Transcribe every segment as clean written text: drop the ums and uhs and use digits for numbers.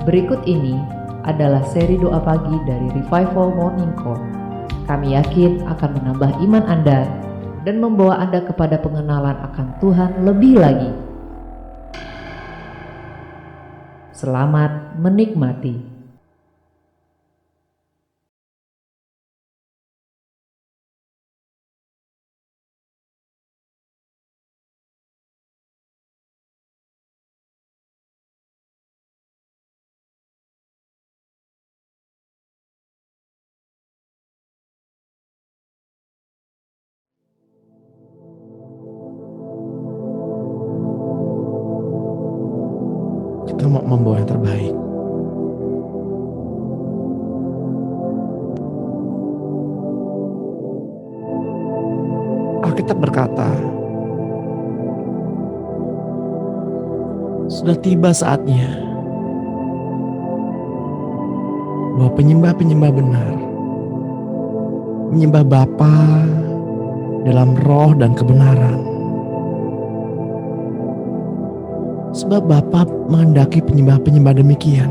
Berikut ini adalah seri doa pagi dari Revival Morning Call. Kami yakin akan menambah iman Anda dan membawa Anda kepada pengenalan akan Tuhan lebih lagi. Selamat menikmati. Kita mau membawa yang terbaik. Alkitab berkata, sudah tiba saatnya bahwa penyembah-penyembah benar menyembah Bapa dalam roh dan kebenaran. Sebab Bapa menghendaki penyembah-penyembah demikian.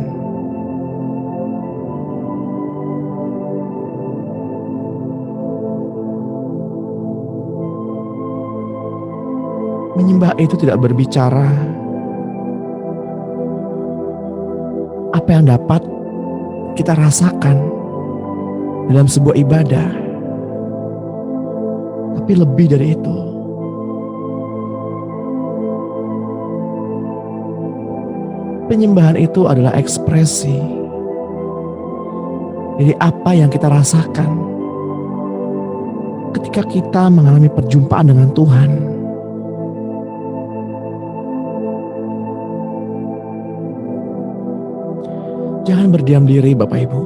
Menyembah itu tidak berbicara apa yang dapat kita rasakan dalam sebuah ibadah, tapi lebih dari itu. Penyembahan itu adalah ekspresi dari apa yang kita rasakan ketika kita mengalami perjumpaan dengan Tuhan. Jangan berdiam diri Bapak Ibu.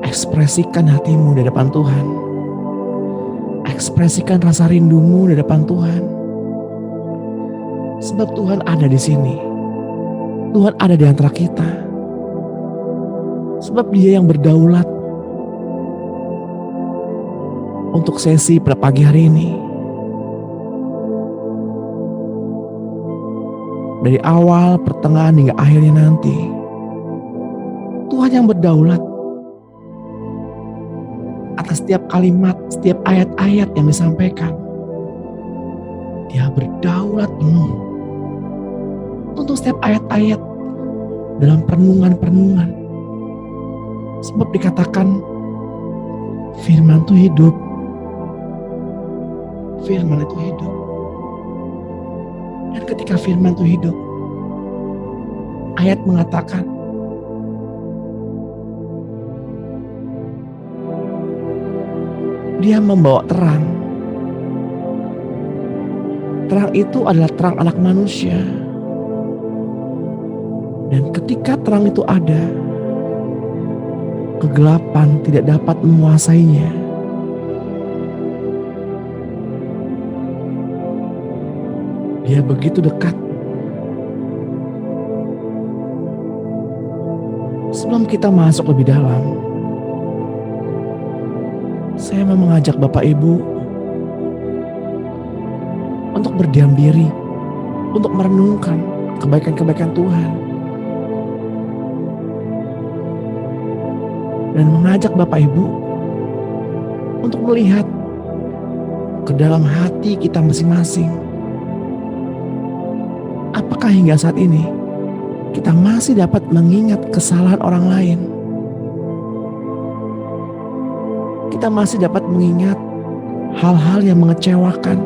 Ekspresikan hatimu di depan Tuhan. Ekspresikan rasa rindumu di depan Tuhan. Sebab Tuhan ada di sini. Tuhan ada di antara kita. Sebab Dia yang berdaulat untuk sesi pada pagi hari ini. Dari awal, pertengahan hingga akhirnya nanti, Tuhan yang berdaulat atas setiap kalimat, setiap ayat-ayat yang disampaikan. Dia berdaulat penuh untuk setiap ayat-ayat dalam perenungan-perenungan. Sebab dikatakan firman itu hidup. Firman itu hidup. Dan ketika firman itu hidup, ayat mengatakan Dia membawa terang. Terang itu adalah terang anak manusia. Dan ketika terang itu ada, kegelapan tidak dapat menguasainya. Dia begitu dekat. Sebelum kita masuk lebih dalam, saya mau mengajak Bapak Ibu untuk berdiam diri, untuk merenungkan kebaikan-kebaikan Tuhan. Dan mengajak Bapak Ibu untuk melihat ke dalam hati kita masing-masing. Apakah hingga saat ini kita masih dapat mengingat kesalahan orang lain? Kita masih dapat mengingat hal-hal yang mengecewakan,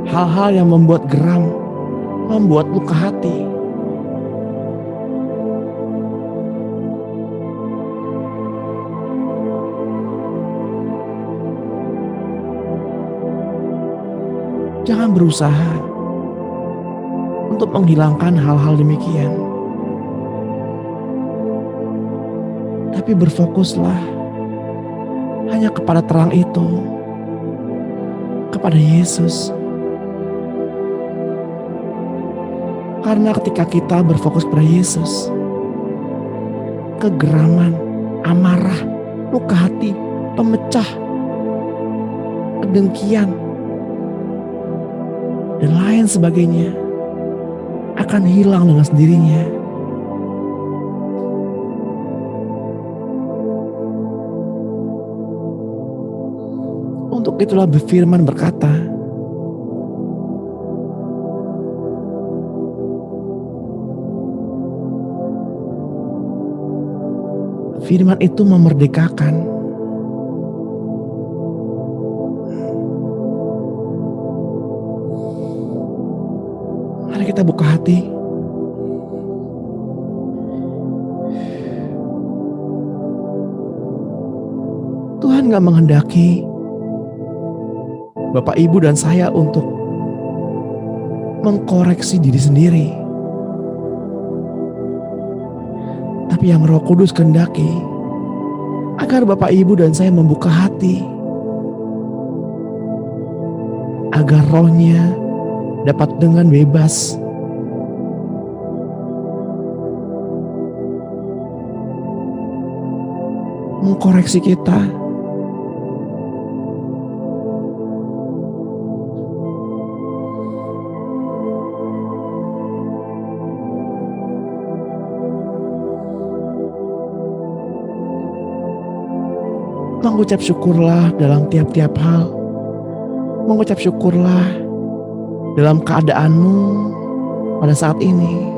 hal-hal yang membuat geram, membuat luka hati. Jangan berusaha untuk menghilangkan hal-hal demikian. Tapi berfokuslah hanya kepada terang itu, kepada Yesus. Karena ketika kita berfokus pada Yesus, kegeraman, amarah, luka hati, pemecah, kedengkian, dan lain sebagainya akan hilang dengan sendirinya. Untuk itulah firman berkata, firman itu memerdekakan. Mari kita buka hati. Tuhan gak menghendaki Bapak, Ibu, dan saya untuk mengkoreksi diri sendiri. Tapi yang Roh Kudus kehendaki agar Bapak, Ibu, dan saya membuka hati, agar rohnya dapat dengan bebas mengkoreksi kita. Mengucap syukurlah dalam tiap-tiap hal. Mengucap syukurlah dalam keadaanmu pada saat ini.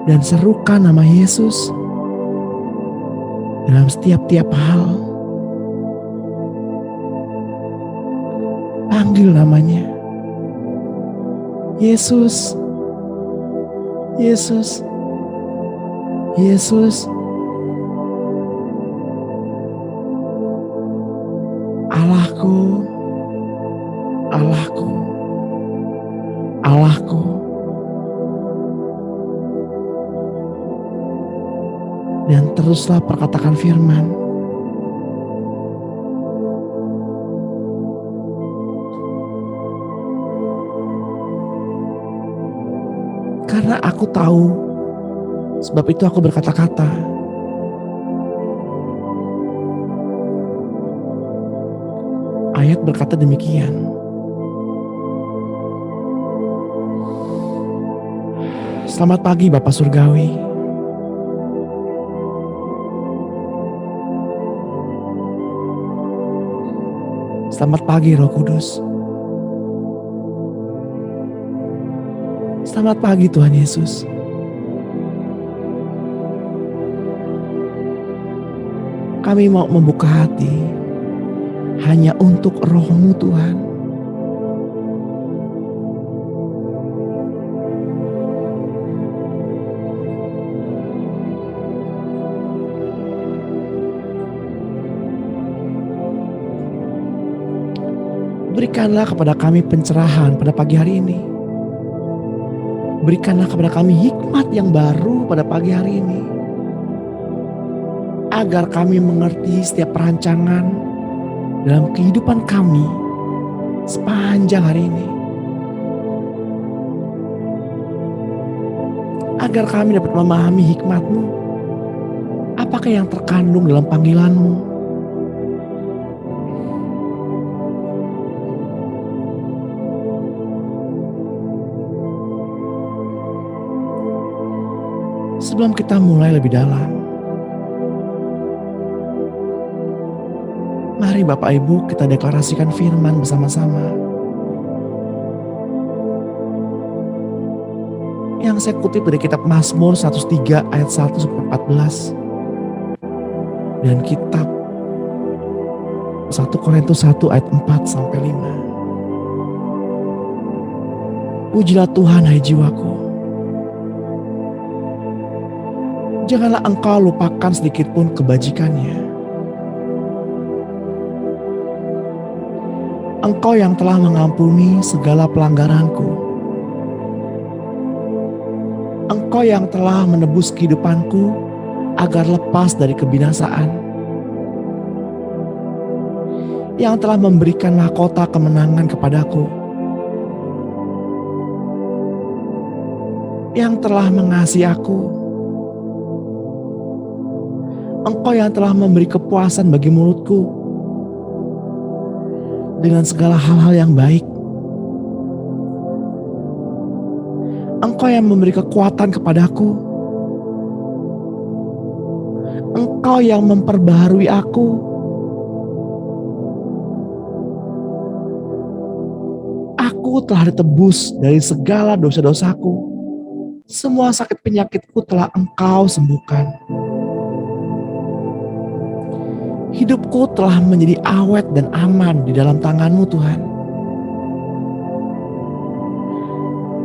Dan serukan nama Yesus dalam setiap-tiap hal. Panggil namanya. Yesus, Yesus, Yesus. Allahku, Allahku, Allahku. Dan teruslah perkatakan firman. Karena aku tahu, sebab itu aku berkata-kata. Ayat berkata demikian. Selamat pagi Bapak Surgawi. Selamat pagi Roh Kudus. Selamat pagi Tuhan Yesus. Kami mau membuka hati hanya untuk Roh-Mu Tuhan. Berikanlah kepada kami pencerahan pada pagi hari ini. Berikanlah kepada kami hikmat yang baru pada pagi hari ini. Agar kami mengerti setiap perancangan dalam kehidupan kami sepanjang hari ini. Agar kami dapat memahami hikmat-Mu. Apakah yang terkandung dalam panggilan-Mu. Sebelum kita mulai lebih dalam, mari Bapak Ibu kita deklarasikan firman bersama-sama. Yang saya kutip dari kitab Mazmur 103 ayat 1 sampai 14. Dan kitab 1 Korintus 1 ayat 4 sampai 5. Pujilah Tuhan hai jiwaku. Janganlah engkau lupakan sedikit pun kebajikannya. Engkau yang telah mengampuni segala pelanggaranku. Engkau yang telah menebus kehidupanku agar lepas dari kebinasaan. Yang telah memberikan mahkota kemenangan kepadaku. Yang telah mengasihi aku. Engkau yang telah memberi kepuasan bagi mulutku dengan segala hal-hal yang baik. Engkau yang memberi kekuatan kepadaku. Engkau yang memperbaharui aku. Aku telah ditebus dari segala dosa-dosaku. Semua sakit penyakitku telah Engkau sembuhkan. Hidupku telah menjadi awet dan aman di dalam tangan-Mu, Tuhan.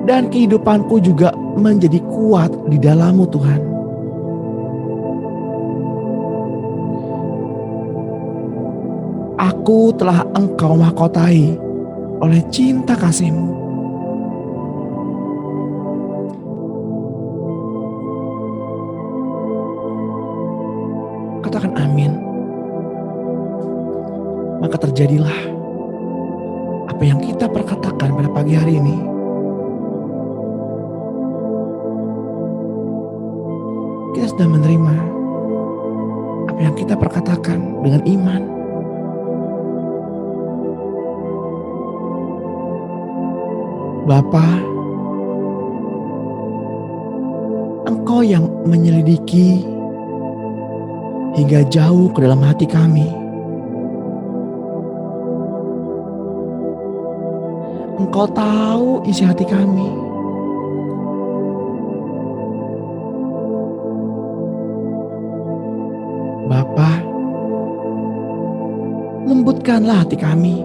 Dan kehidupanku juga menjadi kuat di dalam-Mu, Tuhan. Aku telah Engkau mahkotai oleh cinta kasih-Mu. Katakan amin. Maka terjadilah apa yang kita perkatakan pada pagi hari ini. Kita sudah menerima apa yang kita perkatakan dengan iman. Bapa, Engkau yang menyelidiki hingga jauh ke dalam hati kami. Engkau tahu isi hati kami. Bapa, lembutkanlah hati kami,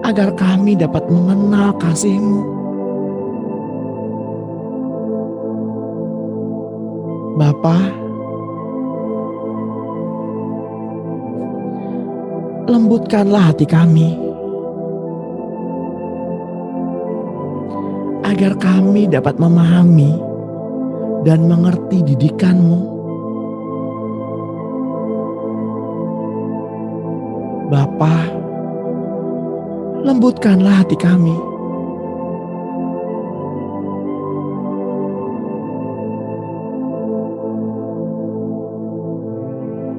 agar kami dapat mengenal kasih-Mu. Bapa, lembutkanlah hati kami, agar kami dapat memahami dan mengerti didikan-Mu. Bapa, lembutkanlah hati kami,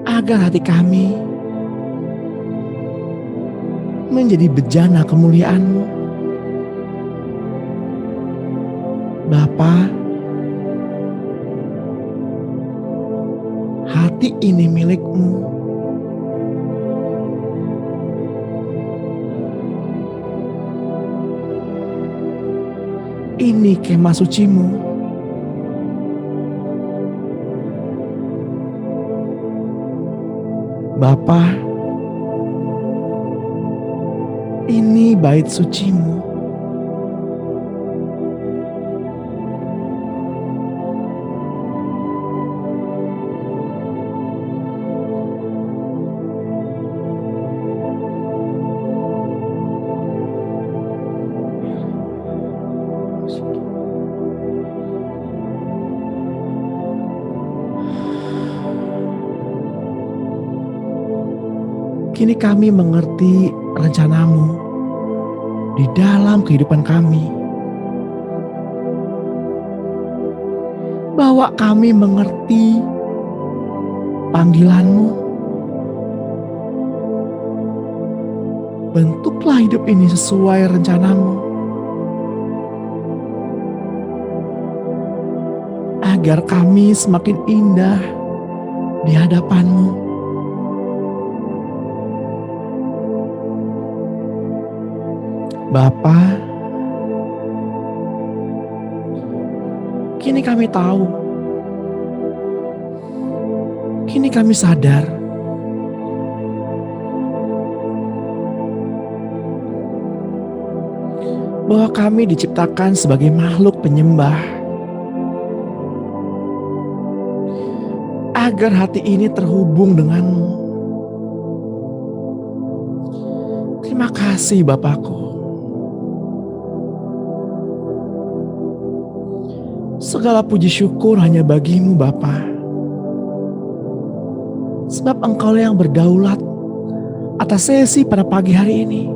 agar hati kami menjadi bejana kemuliaan-Mu. Bapa, hati ini milik-Mu. Ini kemah suci-Mu. Bapa, ini bait suci-Mu. Kini kami mengerti rencana-Mu di dalam kehidupan kami. Bahwa kami mengerti panggilan-Mu. Bentuklah hidup ini sesuai rencana-Mu, agar kami semakin indah di hadapan-Mu. Bapa, kini kami tahu, kini kami sadar bahwa kami diciptakan sebagai makhluk penyembah, agar hati ini terhubung dengan-Mu. Terima kasih Bapakku. Segala puji syukur hanya bagi-Mu Bapa. Sebab Engkau yang berdaulat atas sesi pada pagi hari ini,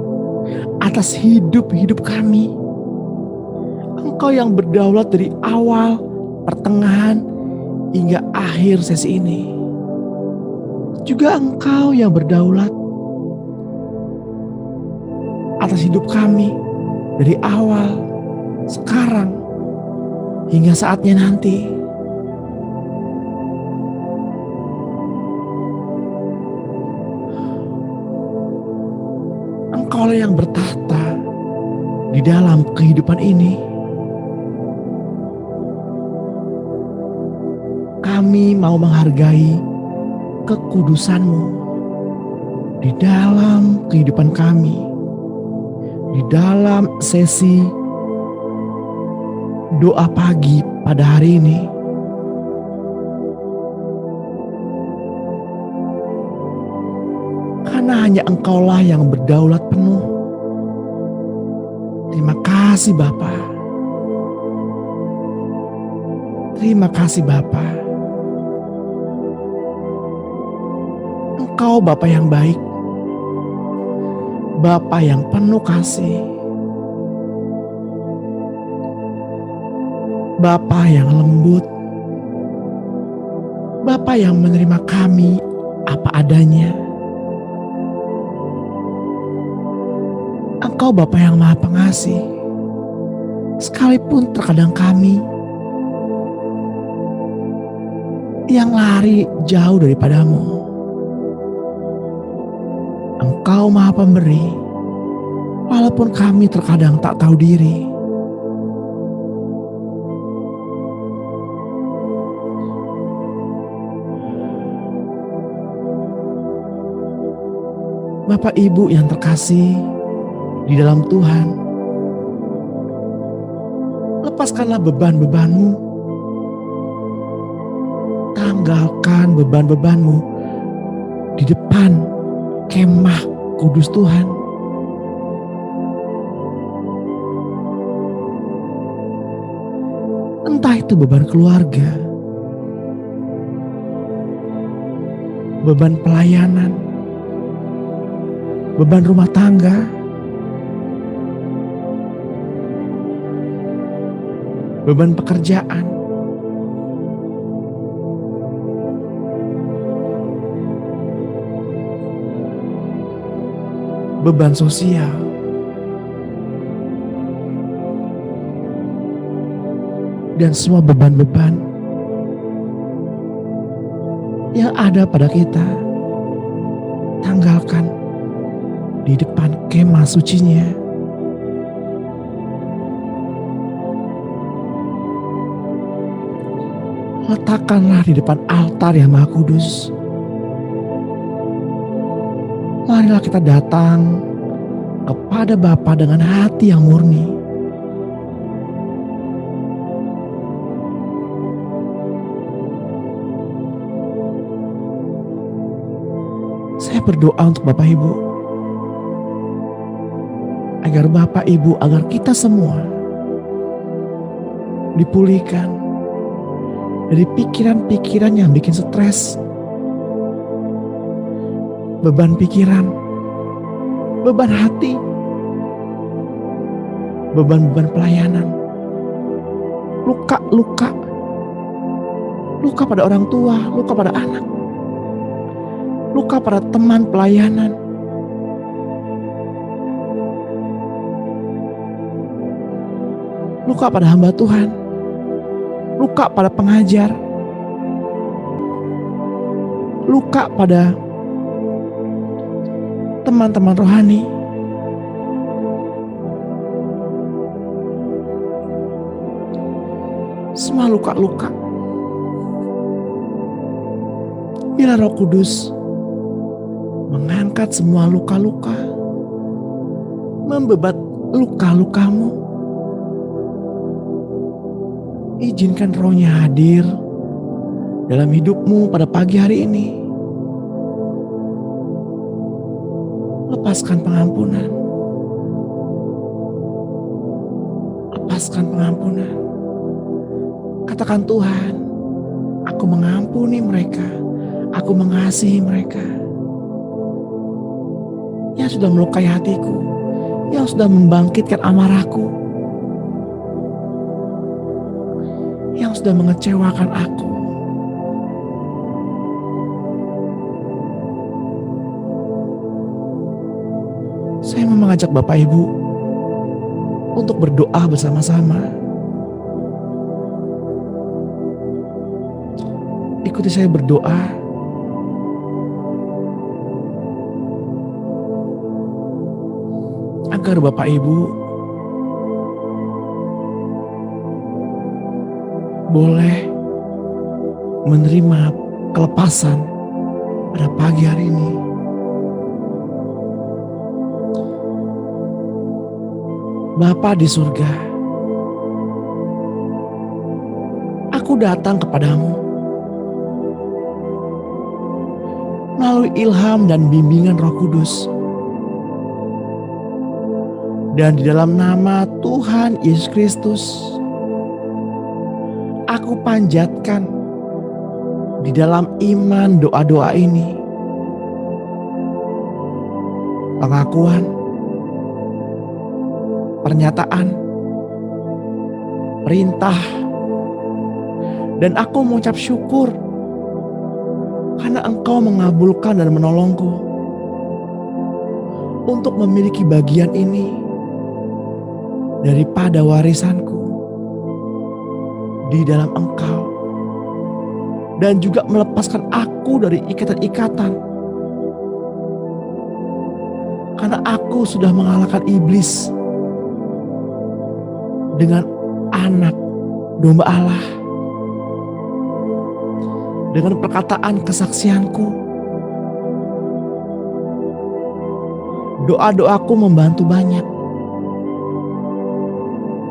atas hidup-hidup kami. Engkau yang berdaulat dari awal, pertengahan, hingga akhir sesi ini. juga Engkau yang berdaulat atas hidup kami dari awal, sekarang, hingga saatnya nanti. Engkaulah yang bertahta di dalam kehidupan ini. Kami mau menghargai kekudusan-Mu di dalam kehidupan kami, di dalam sesi doa pagi pada hari ini. Karena hanya Engkaulah yang berdaulat penuh. Terima kasih Bapa. Terima kasih Bapa. Engkau Bapa yang baik, Bapa yang penuh kasih, Bapa yang lembut, Bapa yang menerima kami apa adanya. Engkau Bapa yang Maha Pengasih, sekalipun terkadang kami yang lari jauh daripada-Mu. Engkau Maha Pemberi, walaupun kami terkadang tak tahu diri. Bapak Ibu yang terkasih di dalam Tuhan, lepaskanlah beban-beban-Mu. Tanggalkan beban-beban-Mu di depan kemah kudus Tuhan. Entah itu beban keluarga, beban pelayanan, beban rumah tangga, beban pekerjaan, beban sosial, dan semua beban-beban yang ada pada kita, tanggalkan di depan kemah sucinya. Letakkanlah di depan altar yang Maha Kudus. Marilah kita datang kepada Bapa dengan hati yang murni. Saya berdoa untuk Bapak Ibu, agar Bapak Ibu, agar kita semua dipulihkan dari pikiran-pikiran yang bikin stres, beban pikiran, beban hati, beban-beban pelayanan, luka-luka, luka pada orang tua, luka pada anak, luka pada teman pelayanan, luka pada hamba Tuhan, luka pada pengajar, luka pada teman-teman rohani, semua luka-luka. Bila Roh Kudus mengangkat semua luka-luka, membebat luka-lukamu, izinkan Roh-Nya hadir dalam hidupmu pada pagi hari ini. Lepaskan pengampunan. Lepaskan pengampunan. Katakan, Tuhan, aku mengampuni mereka. Aku mengasihi mereka yang sudah melukai hatiku, yang sudah membangkitkan amarahku, yang sudah mengecewakan aku. Saya mau mengajak Bapak Ibu untuk berdoa bersama-sama. Ikuti saya berdoa. Agar Bapak Ibu boleh menerima kelepasan pada pagi hari ini. Bapa di surga, aku datang kepadamu melalui ilham dan bimbingan Roh Kudus. Dan di dalam nama Tuhan Yesus Kristus, aku panjatkan di dalam iman doa-doa ini pengakuan, pernyataan, perintah, dan aku mengucap syukur karena Engkau mengabulkan dan menolongku untuk memiliki bagian ini daripada warisanku di dalam Engkau, dan juga melepaskan aku dari ikatan-ikatan, karena aku sudah mengalahkan iblis dengan anak domba Allah, dengan perkataan kesaksianku. Doa-doaku membantu banyak,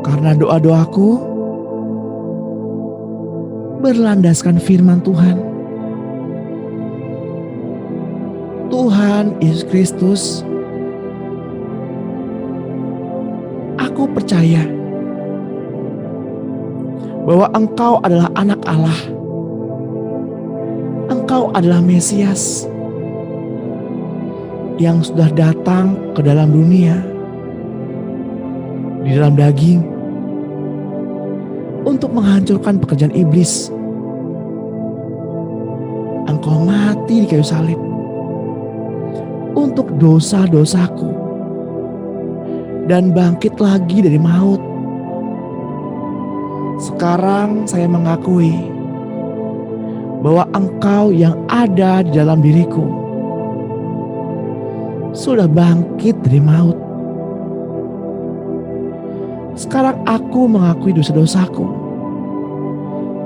karena doa-doaku berlandaskan firman Tuhan. Tuhan Yesus Kristus, aku percaya bahwa Engkau adalah anak Allah. Engkau adalah Mesias yang sudah datang ke dalam dunia di dalam daging untuk menghancurkan pekerjaan iblis. Engkau mati di kayu salib untuk dosa-dosaku dan bangkit lagi dari maut. Sekarang saya mengakui bahwa Engkau yang ada di dalam diriku sudah bangkit dari maut. Sekarang aku mengakui dosa-dosaku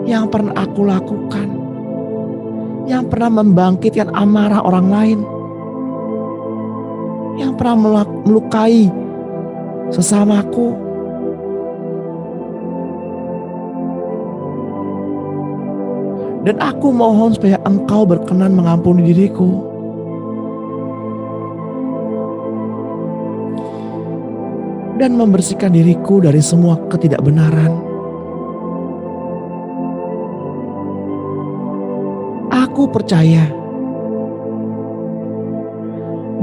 yang pernah aku lakukan, yang pernah membangkitkan amarah orang lain, yang pernah melukai sesamaku. Dan aku mohon supaya Engkau berkenan mengampuni diriku. Dan membersihkan diriku dari semua ketidakbenaran. Aku percaya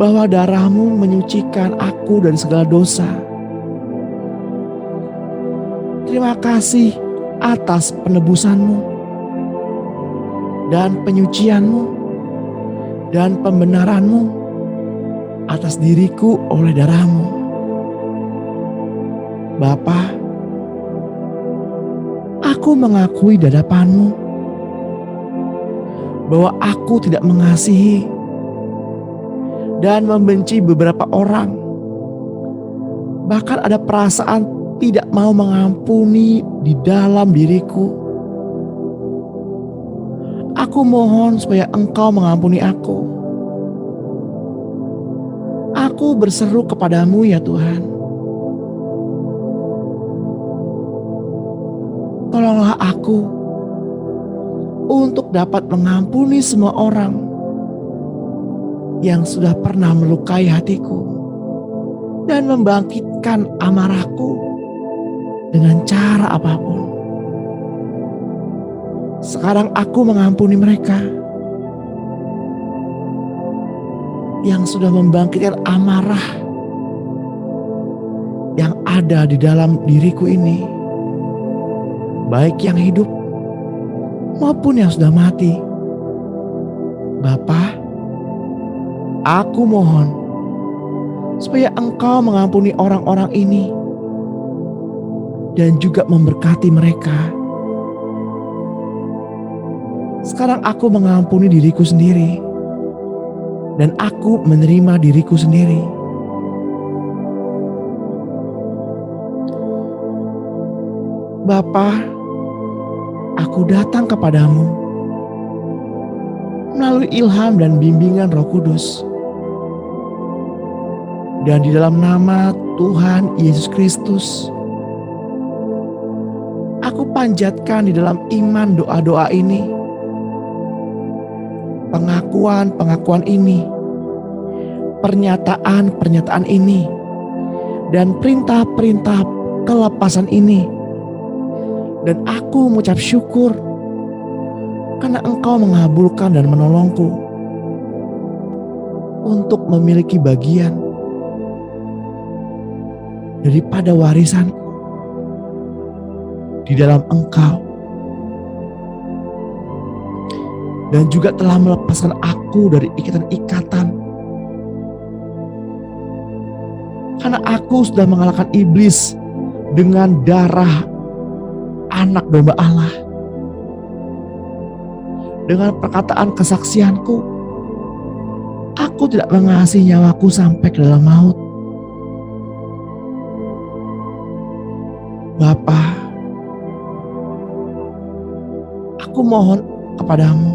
bahwa darah-Mu menyucikan aku dari segala dosa. Terima kasih atas penebusan-Mu dan penyucian-Mu dan pembenaran-Mu atas diriku oleh darah-Mu. Bapa, aku mengakui di hadapan-Mu bahwa aku tidak mengasihi dan membenci beberapa orang. Bahkan ada perasaan tidak mau mengampuni di dalam diriku. Aku mohon supaya Engkau mengampuni aku. Aku berseru kepadamu ya Tuhan. Tolonglah aku untuk dapat mengampuni semua orang yang sudah pernah melukai hatiku dan membangkitkan amarahku dengan cara apapun. Sekarang aku mengampuni mereka yang sudah membangkitkan amarah yang ada di dalam diriku ini, baik yang hidup maupun yang sudah mati. Bapa, aku mohon supaya Engkau mengampuni orang-orang ini dan juga memberkati mereka. Sekarang aku mengampuni diriku sendiri dan aku menerima diriku sendiri. Bapa, aku datang kepadamu melalui ilham dan bimbingan Roh Kudus. Dan di dalam nama Tuhan Yesus Kristus, aku panjatkan di dalam iman doa-doa ini, pengakuan-pengakuan ini, pernyataan-pernyataan ini, dan perintah-perintah kelepasan ini. Dan aku mengucap syukur karena Engkau mengabulkan dan menolongku untuk memiliki bagian daripada warisan di dalam Engkau, dan juga telah melepaskan aku dari ikatan-ikatan, karena aku sudah mengalahkan iblis dengan darah anak domba Allah. Dengan perkataan kesaksianku, aku tidak mengasihi nyawaku sampai ke dalam maut. Bapa, aku mohon kepadamu,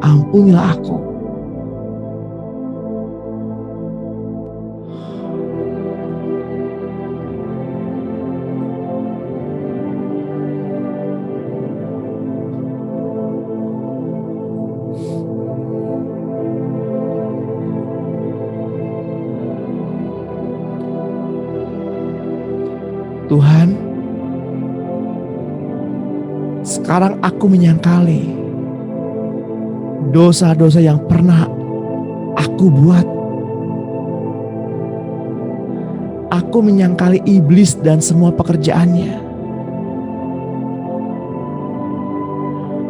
ampunilah aku. Tuhan, sekarang aku menyangkali dosa-dosa yang pernah aku buat. Aku menyangkali iblis dan semua pekerjaannya.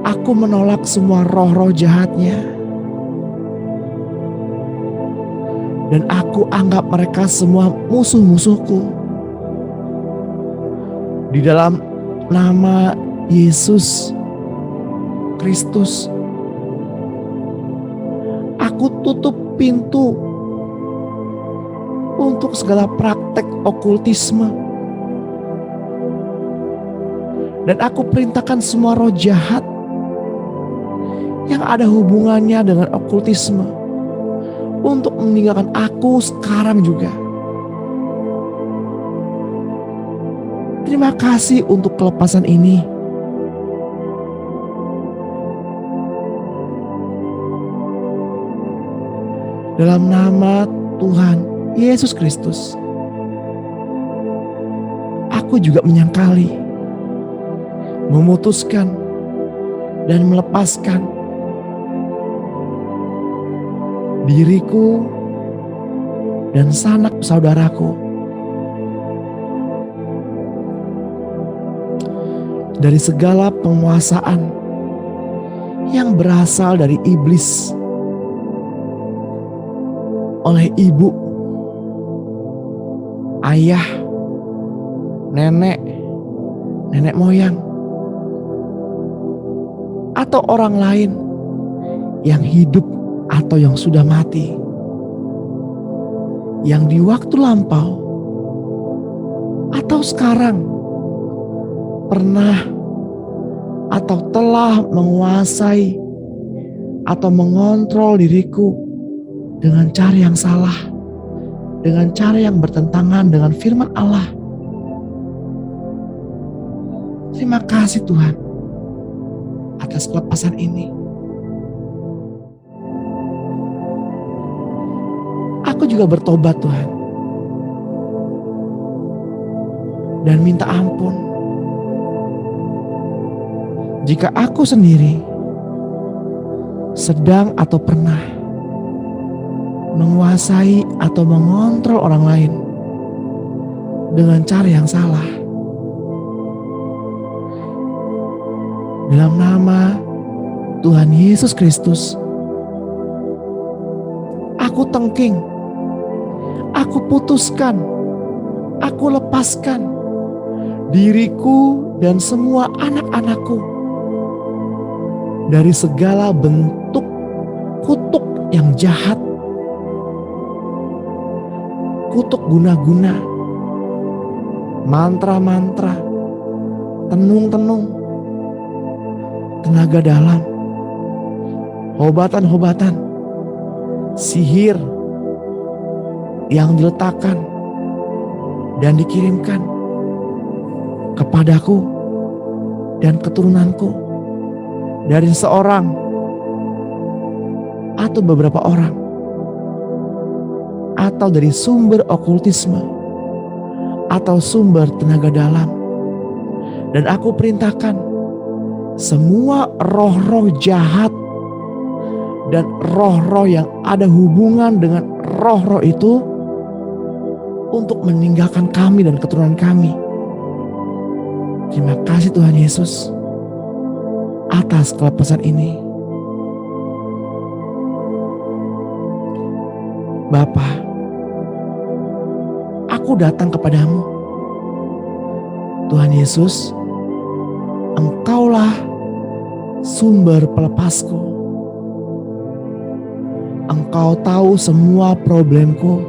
Aku menolak semua roh-roh jahatnya. Dan aku anggap mereka semua musuh-musuhku. Di dalam nama Yesus Kristus, aku tutup pintu untuk segala praktek okultisme. Dan aku perintahkan semua roh jahat yang ada hubungannya dengan okultisme untuk meninggalkan aku sekarang juga. Terima kasih untuk kelepasan ini. Dalam nama Tuhan Yesus Kristus, aku juga menyangkali, memutuskan, dan melepaskan diriku dan sanak saudaraku dari segala penguasaan yang berasal dari iblis oleh ibu, ayah, nenek moyang, atau orang lain yang hidup atau yang sudah mati, yang di waktu lampau atau sekarang pernah atau telah menguasai atau mengontrol diriku dengan cara yang salah, dengan cara yang bertentangan dengan firman Allah. Terima kasih Tuhan atas kelepasan ini. Aku juga bertobat Tuhan, dan minta ampun jika aku sendiri sedang atau pernah menguasai atau mengontrol orang lain dengan cara yang salah. Dalam nama Tuhan Yesus Kristus, aku tengking Aku putuskan, aku lepaskan diriku dan semua anak-anakku dari segala bentuk kutuk yang jahat, kutuk guna-guna, mantra-mantra, tenung-tenung, tenaga dalam, obatan-obatan, sihir yang diletakkan dan dikirimkan kepadaku dan keturunanku dari seorang atau beberapa orang, atau dari sumber okultisme atau sumber tenaga dalam. Dan aku perintahkan semua roh-roh jahat dan roh-roh yang ada hubungan dengan roh-roh itu untuk meninggalkan kami dan keturunan kami. Terima kasih Tuhan Yesus atas kelepasan ini. Bapa, aku datang kepadamu. Tuhan Yesus, Engkaulah sumber pelepasku. Engkau tahu semua problemku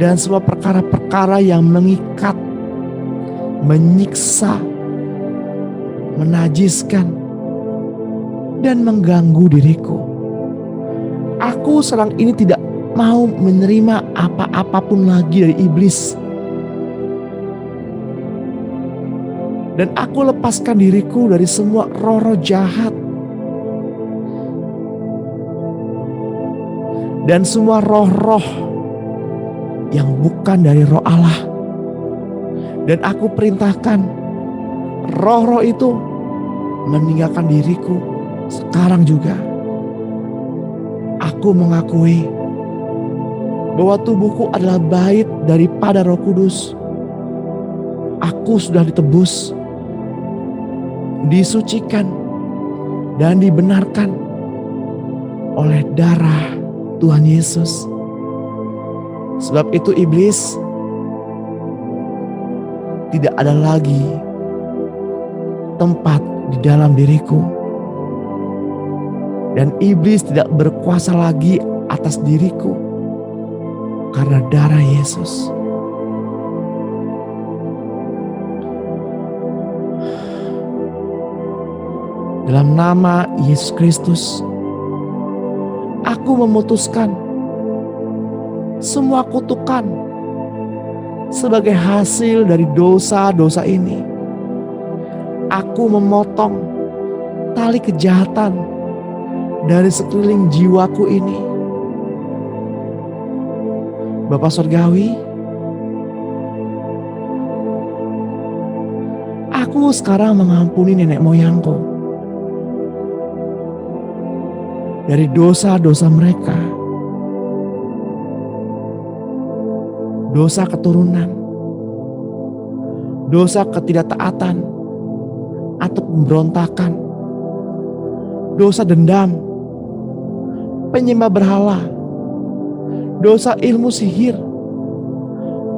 dan semua perkara-perkara yang mengikat, menyiksa, menajiskan, dan mengganggu diriku. Aku sekarang ini tidak mau menerima apa-apapun lagi dari iblis. Dan aku lepaskan diriku dari semua roh-roh jahat dan semua roh-roh yang bukan dari roh Allah. Dan aku perintahkan roh-roh itu meninggalkan diriku sekarang juga. Aku mengakui bahwa tubuhku adalah bait daripada Roh Kudus. Aku sudah ditebus, disucikan, dan dibenarkan oleh darah Tuhan Yesus. Sebab itu iblis tidak ada lagi tempat di dalam diriku. Dan iblis tidak berkuasa lagi atas diriku karena darah Yesus. Dalam nama Yesus Kristus, aku memutuskan semua kutukan sebagai hasil dari dosa-dosa ini. Aku memotong tali kejahatan dari sekeliling jiwaku ini. Bapa Surgawi, aku sekarang mengampuni nenek moyangku dari dosa-dosa mereka, dosa keturunan, dosa ketidaktaatan atau pemberontakan, dosa dendam, penyembah berhala, dosa ilmu sihir,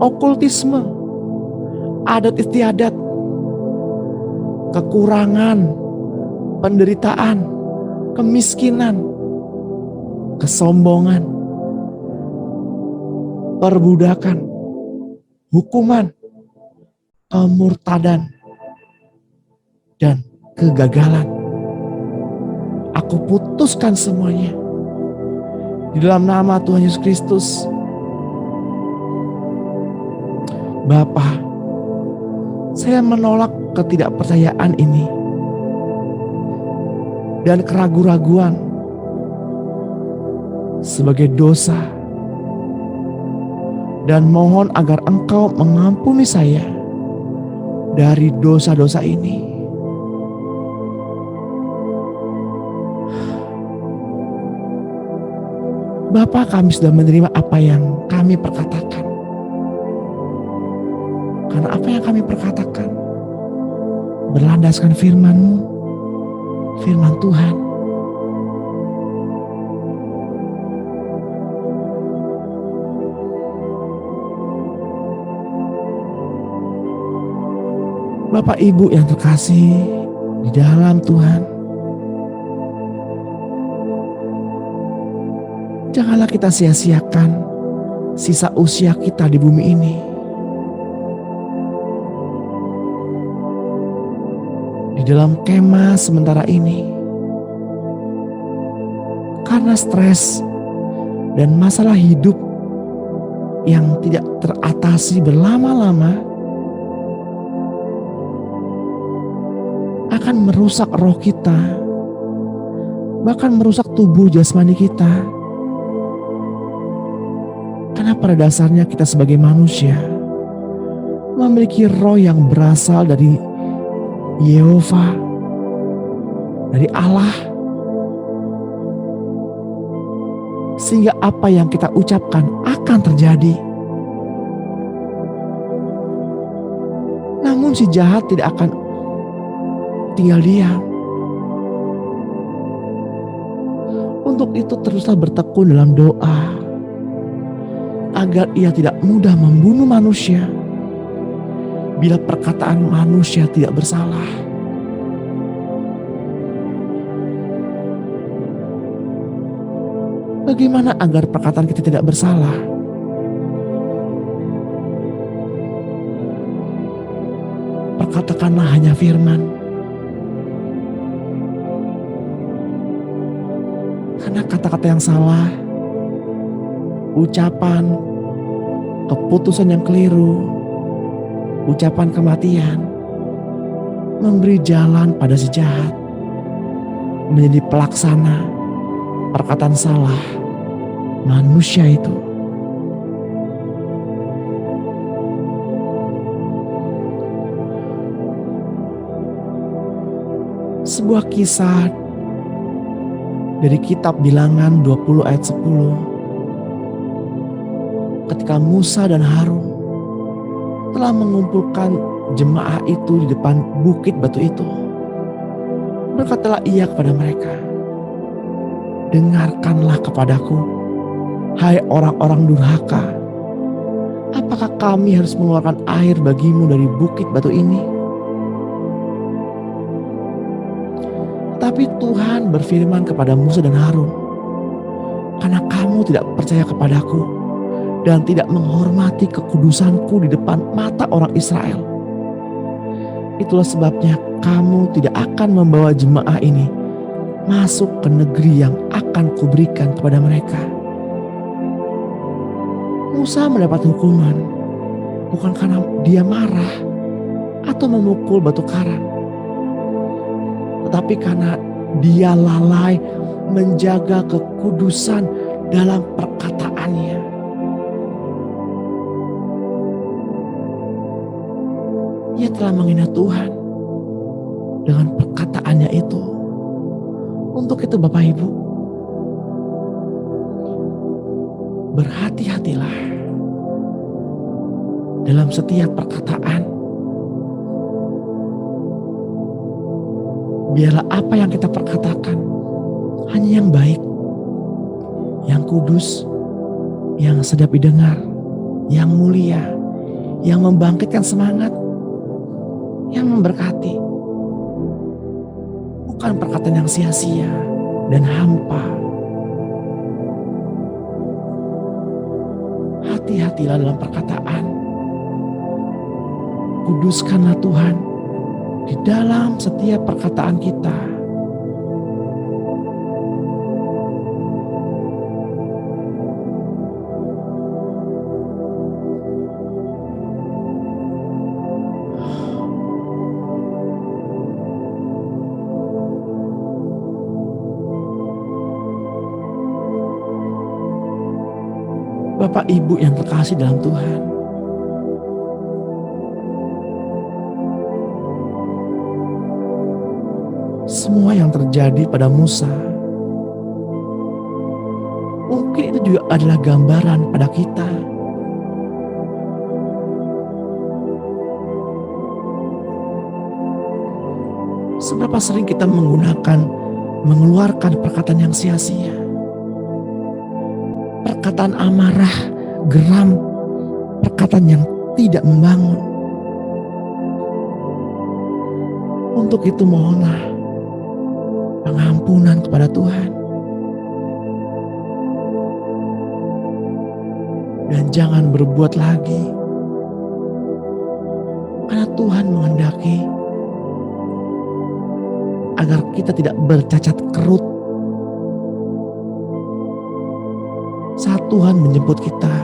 okultisme, adat istiadat, kekurangan, penderitaan, kemiskinan, kesombongan, perbudakan, hukuman, kemurtadan, dan kegagalan. Aku putuskan semuanya di dalam nama Tuhan Yesus Kristus. Bapa, saya menolak ketidakpercayaan ini dan keraguan-raguan sebagai dosa, dan mohon agar Engkau mengampuni saya dari dosa-dosa ini. Bapa, kami sudah menerima apa yang kami perkatakan. Karena apa yang kami perkatakan berlandaskan firman-Mu, firman Tuhan. Bapak Ibu yang terkasih di dalam Tuhan, janganlah kita sia-siakan sisa usia kita di bumi ini. Di dalam kemah sementara ini, karena stres dan masalah hidup yang tidak teratasi berlama-lama akan merusak roh kita, bahkan merusak tubuh jasmani kita. Karena pada dasarnya kita sebagai manusia memiliki roh yang berasal dari Yehova, dari Allah. Sehingga apa yang kita ucapkan akan terjadi. Namun si jahat tidak akan tinggal diam. Untuk itu teruslah bertekun dalam doa, agar ia tidak mudah membunuh manusia bila perkataan manusia tidak bersalah. Bagaimana agar perkataan kita tidak bersalah? Perkatakanlah hanya firman. Karena kata-kata yang salah, ucapan, keputusan yang keliru, ucapan kematian, memberi jalan pada si jahat, menjadi pelaksana perkataan salah manusia itu. Sebuah kisah dari kitab Bilangan 20 ayat 10. Ketika Musa dan Harun telah mengumpulkan jemaah itu di depan bukit batu itu, berkatalah ia kepada mereka, "Dengarkanlah kepadaku, hai orang-orang durhaka. Apakah kami harus mengeluarkan air bagimu dari bukit batu ini?" Tapi Tuhan berfirman kepada Musa dan Harun, "Karena kamu tidak percaya kepadaku dan tidak menghormati kekudusanku di depan mata orang Israel, itulah sebabnya kamu tidak akan membawa jemaah ini masuk ke negeri yang akan kuberikan kepada mereka." Musa mendapat hukuman bukan karena dia marah atau memukul batu karang, tetapi karena dia lalai menjaga kekudusan dalam perkataannya. Ia telah menghina Tuhan dengan perkataannya itu. Untuk itu Bapak Ibu, berhati-hatilah dalam setiap perkataan. Biarlah apa yang kita perkatakan hanya yang baik, yang kudus, yang sedap didengar, yang mulia, yang membangkitkan semangat, yang memberkati. Bukan perkataan yang sia-sia dan hampa. Hati-hatilah dalam perkataan. Kuduskanlah Tuhan di dalam setiap perkataan kita. Bapak Ibu yang terkasih dalam Tuhan, semua yang terjadi pada Musa mungkin itu juga adalah gambaran pada kita. Seberapa sering kita mengeluarkan perkataan yang sia-sia, perkataan amarah, geram, perkataan yang tidak membangun. Untuk itu mohonlah pengampunan kepada Tuhan. Dan jangan berbuat lagi. Karena Tuhan menghendaki agar kita tidak bercacat kerut saat Tuhan menjemput kita.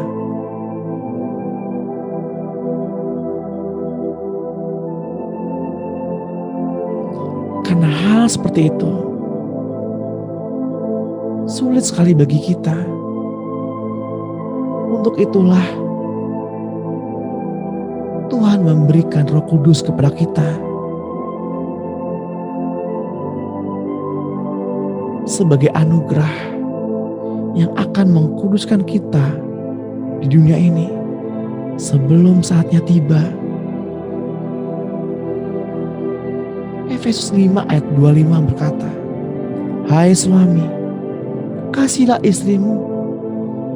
Karena hal seperti itu sulit sekali bagi kita. Untuk itulah Tuhan memberikan Roh Kudus kepada kita sebagai anugerah yang akan mengkuduskan kita di dunia ini sebelum saatnya tiba. Efesus 5 ayat 25 berkata, "Hai suami, kasihilah istrimu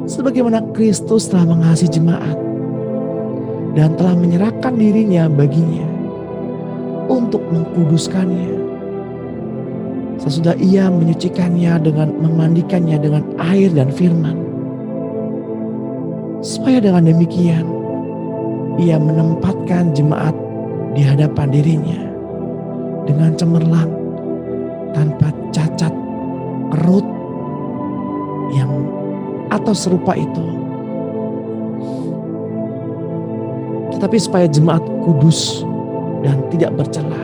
sebagaimana Kristus telah mengasihi jemaat dan telah menyerahkan dirinya baginya untuk mengkuduskannya, sesudah ia menyucikannya dengan memandikannya dengan air dan firman, supaya dengan demikian ia menempatkan jemaat di hadapan dirinya dengan cemerlang, tanpa cacat, kerut, yang atau serupa itu, tetapi supaya jemaat kudus dan tidak bercela.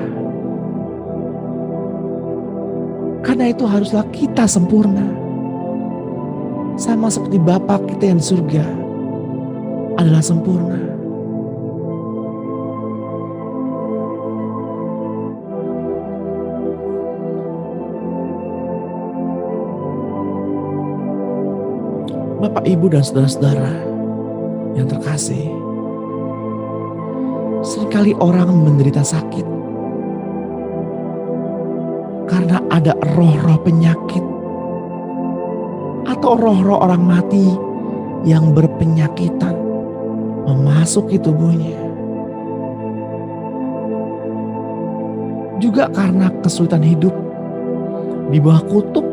Karena itu haruslah kita sempurna, sama seperti Bapa kita yang di surga adalah sempurna." Bapak, Ibu, dan saudara-saudara yang terkasih, seringkali orang menderita sakit karena ada roh-roh penyakit atau roh-roh orang mati yang berpenyakitan memasuki tubuhnya. Juga karena kesulitan hidup di bawah kutuk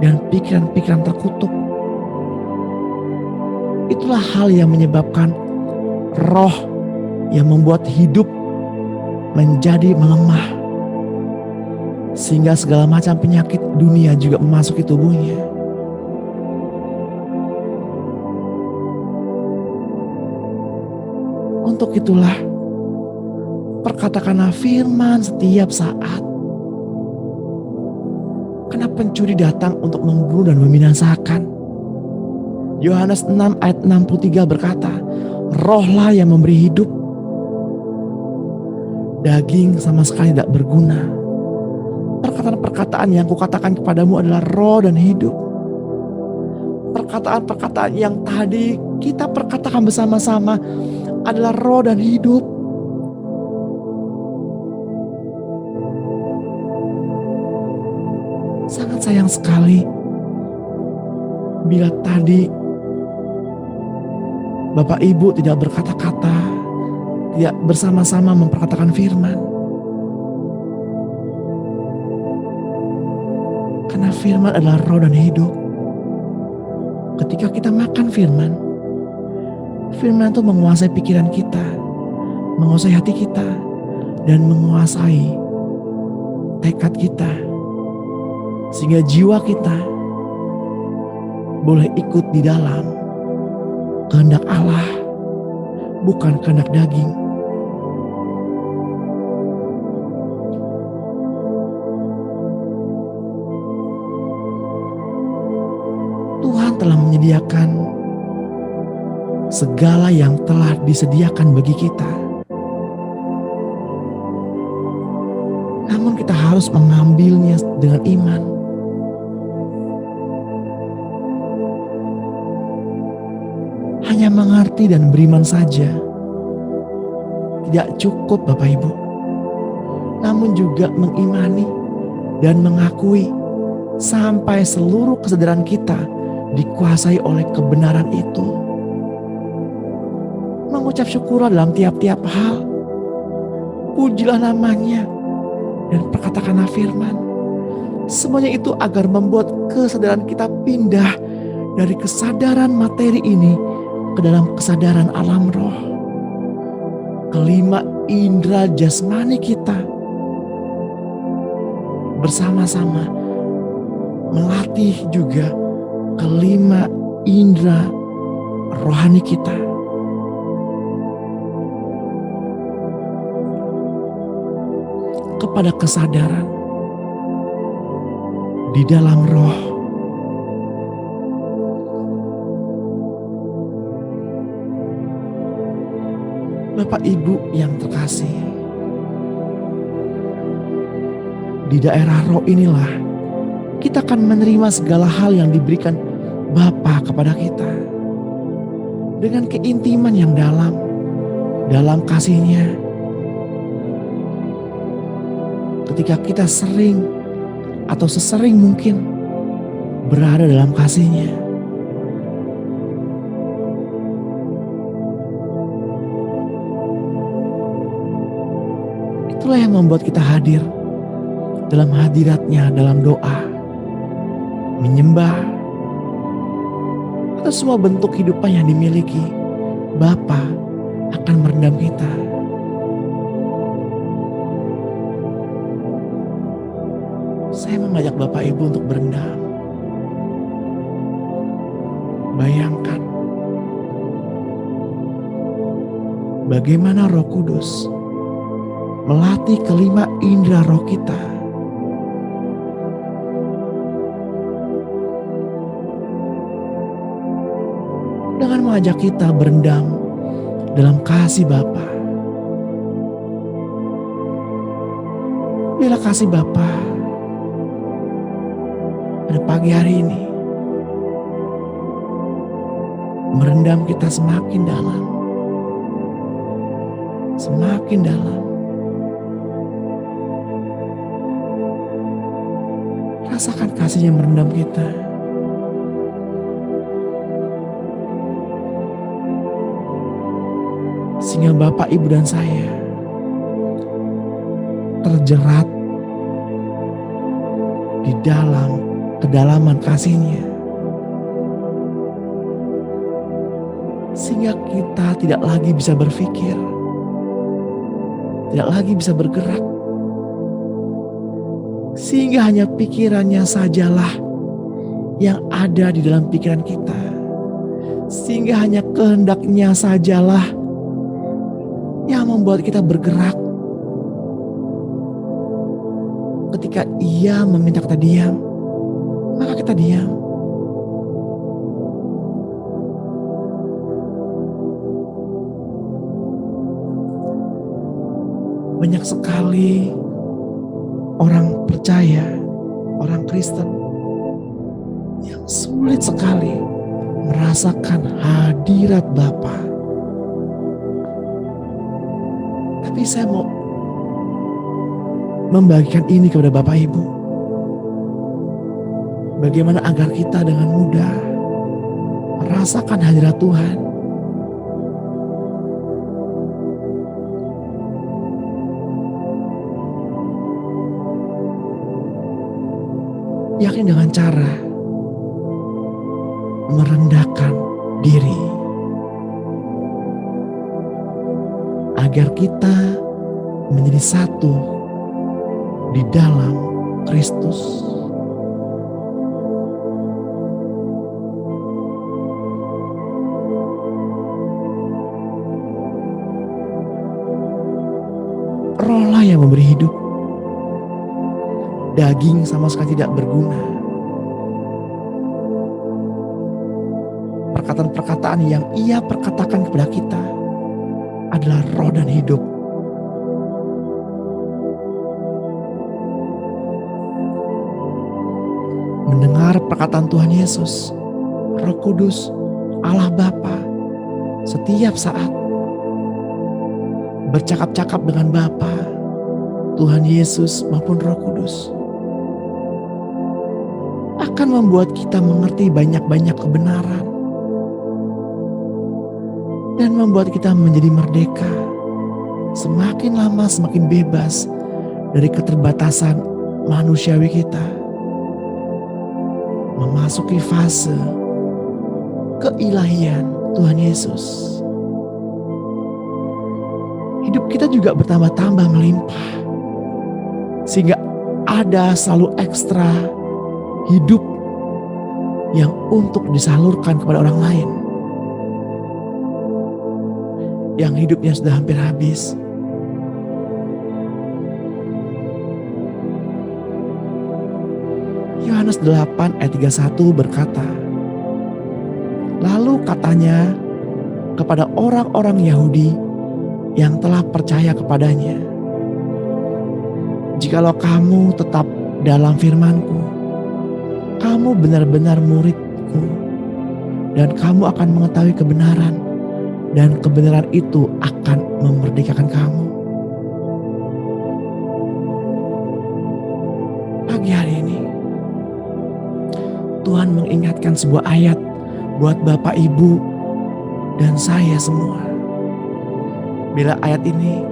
dan pikiran-pikiran terkutuk. Itulah hal yang menyebabkan roh yang membuat hidup menjadi melemah, sehingga segala macam penyakit dunia juga memasuki tubuhnya. Untuk itulah perkatakanlah firman setiap saat, karena pencuri datang untuk membunuh dan membinasakan. Yohanes 6 ayat 63 berkata, "Rohlah yang memberi hidup, daging sama sekali tidak berguna. Perkataan-perkataan yang kukatakan kepadamu adalah roh dan hidup." Perkataan-perkataan yang tadi kita perkatakan bersama-sama adalah roh dan hidup. Sangat sayang sekali bila tadi Bapak Ibu tidak berkata-kata, tidak bersama-sama memperkatakan firman. Karena firman adalah roh dan hidup. Ketika kita makan firman, firman itu menguasai pikiran kita, menguasai hati kita, dan menguasai tekad kita. Sehingga jiwa kita boleh ikut di dalam kehendak Allah, bukan kehendak daging. Tuhan telah menyediakan segala yang telah disediakan bagi kita. Namun kita harus mengambilnya dengan iman. Hanya mengerti dan beriman saja tidak cukup, Bapak Ibu. Namun juga mengimani dan mengakui sampai seluruh kesadaran kita dikuasai oleh kebenaran itu. Mengucap syukur dalam tiap-tiap hal. Pujilah namanya dan perkatakanlah firman. Semuanya itu agar membuat kesadaran kita pindah dari kesadaran materi ini ke dalam kesadaran alam roh. Kelima indera jasmani kita bersama-sama melatih juga kelima indera rohani kita. Kepada kesadaran di dalam roh. Bapak Ibu yang terkasih, di daerah roh inilah kita akan menerima segala hal yang diberikan Bapa kepada kita dengan keintiman yang dalam kasih-Nya. Ketika kita sering atau sesering mungkin berada dalam kasih-Nya, itulah yang membuat kita hadir dalam hadirat-Nya, dalam doa, menyembah, atau semua bentuk kehidupan yang dimiliki. Bapa akan merendam kita. Saya mengajak Bapak Ibu untuk berendam. Bayangkan bagaimana Roh Kudus melatih kelima indera roh kita. Dengan mengajak kita berendam dalam kasih Bapa. Bila kasih Bapa pada pagi hari ini merendam kita semakin dalam, semakin dalam. Rasakan kasih yang merendam kita. Sehingga Bapak, Ibu, dan saya terjerat di dalam kedalaman kasih-Nya. Sehingga kita tidak lagi bisa berpikir, tidak lagi bisa bergerak. Sehingga hanya pikirannya sajalah yang ada di dalam pikiran kita. Sehingga hanya kehendak-Nya sajalah yang membuat kita bergerak. Ketika Ia meminta kita diam, maka kita diam. Banyak sekali orang percaya, orang Kristen yang sulit sekali merasakan hadirat Bapa. Tapi saya mau membagikan ini kepada Bapak Ibu. Bagaimana agar kita dengan mudah merasakan hadirat Tuhan. Yakin dengan cara merendahkan diri. Agar kita menjadi satu di dalam Kristus. Rohlah yang memberi hidup. Daging sama sekali tidak berguna. Perkataan-perkataan yang Ia perkatakan kepada kita adalah roh dan hidup. Mendengar perkataan Tuhan Yesus, Roh Kudus, Allah Bapa, setiap saat bercakap-cakap dengan Bapa, Tuhan Yesus maupun Roh Kudus, akan membuat kita mengerti banyak-banyak kebenaran dan membuat kita menjadi merdeka, semakin lama semakin bebas dari keterbatasan manusiawi kita, memasuki fase keilahian Tuhan Yesus. Hidup kita juga bertambah-tambah melimpah, sehingga ada selalu ekstra hidup yang untuk disalurkan kepada orang lain yang hidupnya sudah hampir habis. Yohanes 8 ayat 31 berkata, lalu katanya kepada orang-orang Yahudi yang telah percaya kepadanya, jikalau kamu tetap dalam firman-Ku, kamu benar-benar murid-Ku, dan kamu akan mengetahui kebenaran, dan kebenaran itu akan memerdekakan kamu. Pagi hari ini, Tuhan mengingatkan sebuah ayat buat Bapak, Ibu, dan saya semua. Bila ayat ini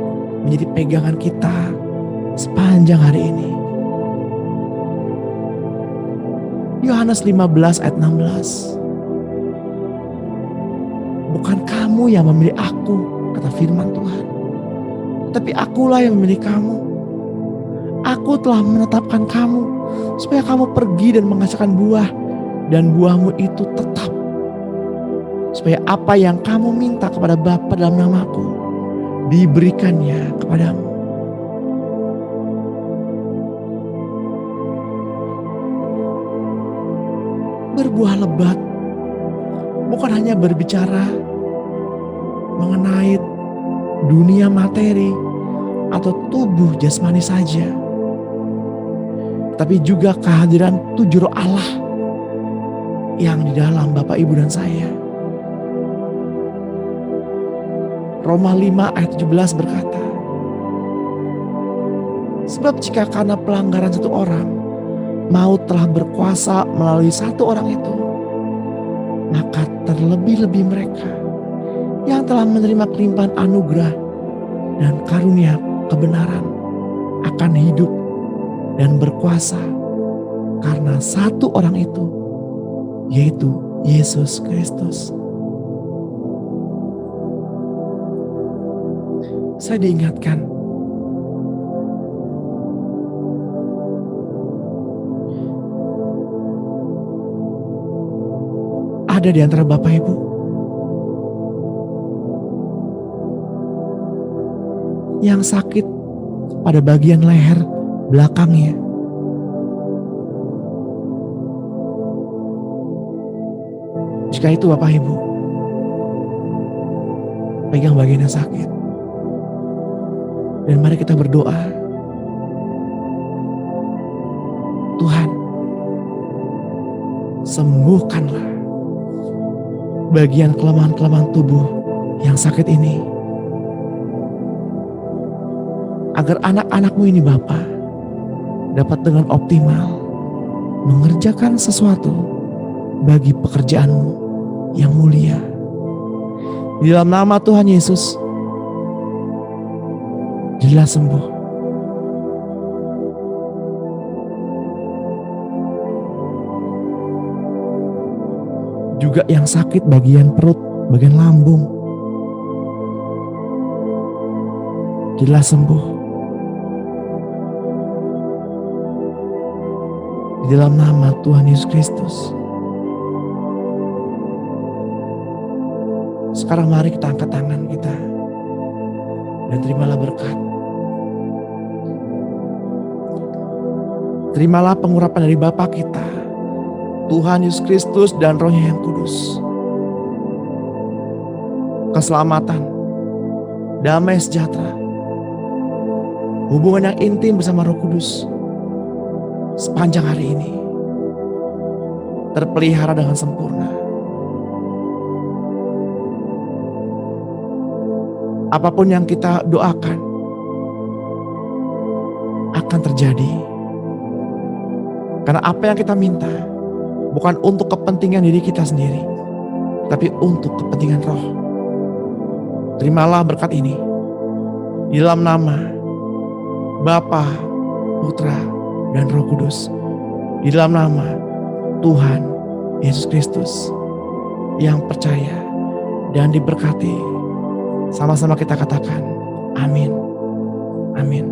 menjadi pegangan kita sepanjang hari ini. Yohanes 15 ayat 16. Bukan kamu yang memilih aku, kata firman Tuhan, tapi akulah yang memilih kamu. Aku telah menetapkan kamu supaya kamu pergi dan menghasilkan buah, dan buahmu itu tetap, supaya apa yang kamu minta kepada Bapa dalam namaku diberikannya kepadamu. Berbuah lebat bukan hanya berbicara mengenai dunia materi atau tubuh jasmani saja, tapi juga kehadiran 7 roh Allah yang di dalam Bapak, Ibu, dan saya. Roma 5 ayat 17 berkata, sebab jika karena pelanggaran satu orang, maut telah berkuasa melalui satu orang itu, maka terlebih-lebih mereka yang telah menerima kelimpahan anugerah dan karunia kebenaran akan hidup dan berkuasa karena satu orang itu, yaitu Yesus Kristus. Saya diingatkan ada di antara Bapak, Ibu yang sakit pada bagian leher belakangnya. Jika itu Bapak, Ibu, pegang bagian yang sakit. Dan mari kita berdoa. Tuhan, sembuhkanlah bagian kelemahan-kelemahan tubuh yang sakit ini. Agar anak-anak-Mu ini Bapa dapat dengan optimal mengerjakan sesuatu bagi pekerjaan-Mu yang mulia. Di dalam nama Tuhan Yesus, jadilah sembuh. Juga yang sakit bagian perut, bagian lambung, jadilah sembuh. Di dalam nama Tuhan Yesus Kristus. Sekarang mari kita angkat tangan kita dan terimalah berkat. Terimalah pengurapan dari Bapa kita, Tuhan Yesus Kristus dan Roh-Nya yang kudus. Keselamatan, damai sejahtera, hubungan yang intim bersama Roh Kudus sepanjang hari ini terpelihara dengan sempurna. Apapun yang kita doakan akan terjadi. Karena apa yang kita minta bukan untuk kepentingan diri kita sendiri, tapi untuk kepentingan Roh. Terimalah berkat ini di dalam nama Bapa Putra, dan Roh Kudus. Di dalam nama Tuhan Yesus Kristus yang percaya dan diberkati. Sama-sama kita katakan amin. Amin.